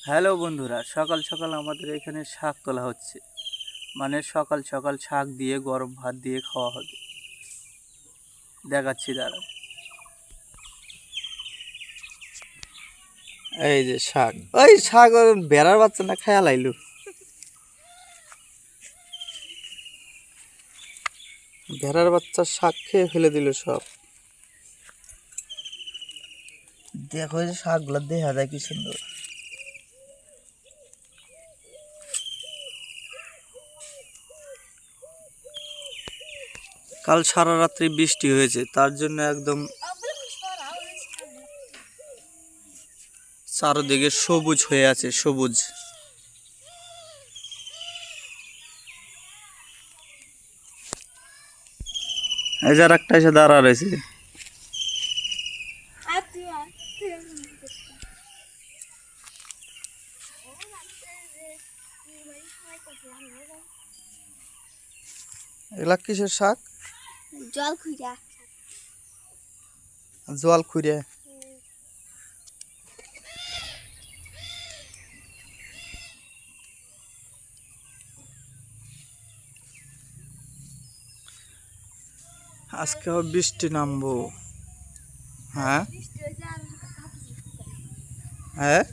Hello বন্ধুরা, সকাল সকাল আমাদের এখানে শাক তোলা হচ্ছে। মানে সকাল সকাল শাক দিয়ে গরম ভাত দিয়ে খাওয়া হবে। দেখাচ্ছি দাঁড়া। এই যে শাক, ওই শাক ওর বেড়ার বাচ্চা না খায়া লাইলু। ভেড়ার বাচ্চা শাক খেয়ে ফেলে দিল সব। দেখো এই যে শাকগুলো দেখা যায় কি সুন্দর। কাল সারা রাত্রি বৃষ্টি হয়েছে, তার জন্য একদম চারদিকে সবুজ হয়ে আছে, সবুজ। এই যে একটা এসে দাঁড়া রয়েছে। এগুলা কিসের শাক? জল খুঁজা। জল খুঁড়ে। আজকে আবার বৃষ্টি নামবো। হ্যাঁ হ্যাঁ,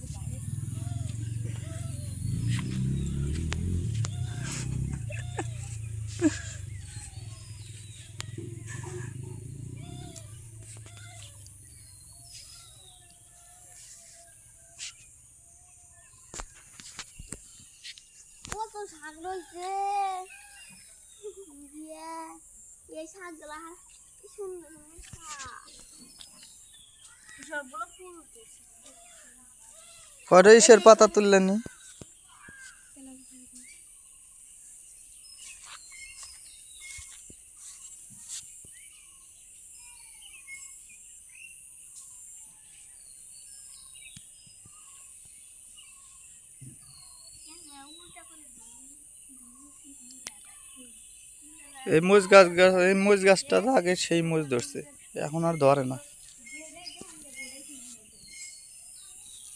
কত শাক রয়েছে। এই শাকগুলা কি সুন্দর শাক। সবগুলো ফুল উঠেছে। কটা ইসের পাতা তুললেনি? এই মরিচ গাছটা আগে সেই মরিচ ধরছে, এখন আর ধরে না।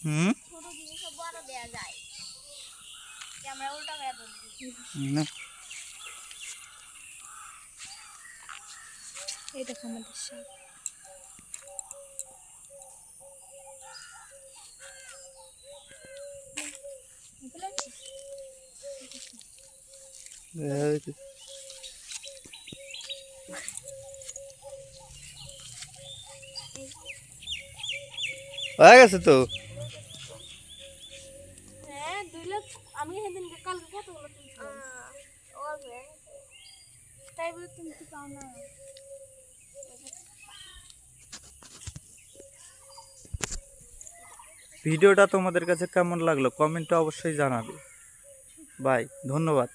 হুম, ছোট জিনিসও বড় দেয়া যায়। ক্যামেরা উল্টা করে ধরছি। এই দেখো আমাদের শাক। হয়ে গেছে তো। হ্যাঁ 2 লাখ। আমি সেদিন কালকে কতগুলো তুলছিলাম। তাই বলে তুমি কি পাও না? ভিডিওটা তোমাদের কাছে কেমন লাগলো কমেন্টে অবশ্যই জানাবে। বাই, ধন্যবাদ।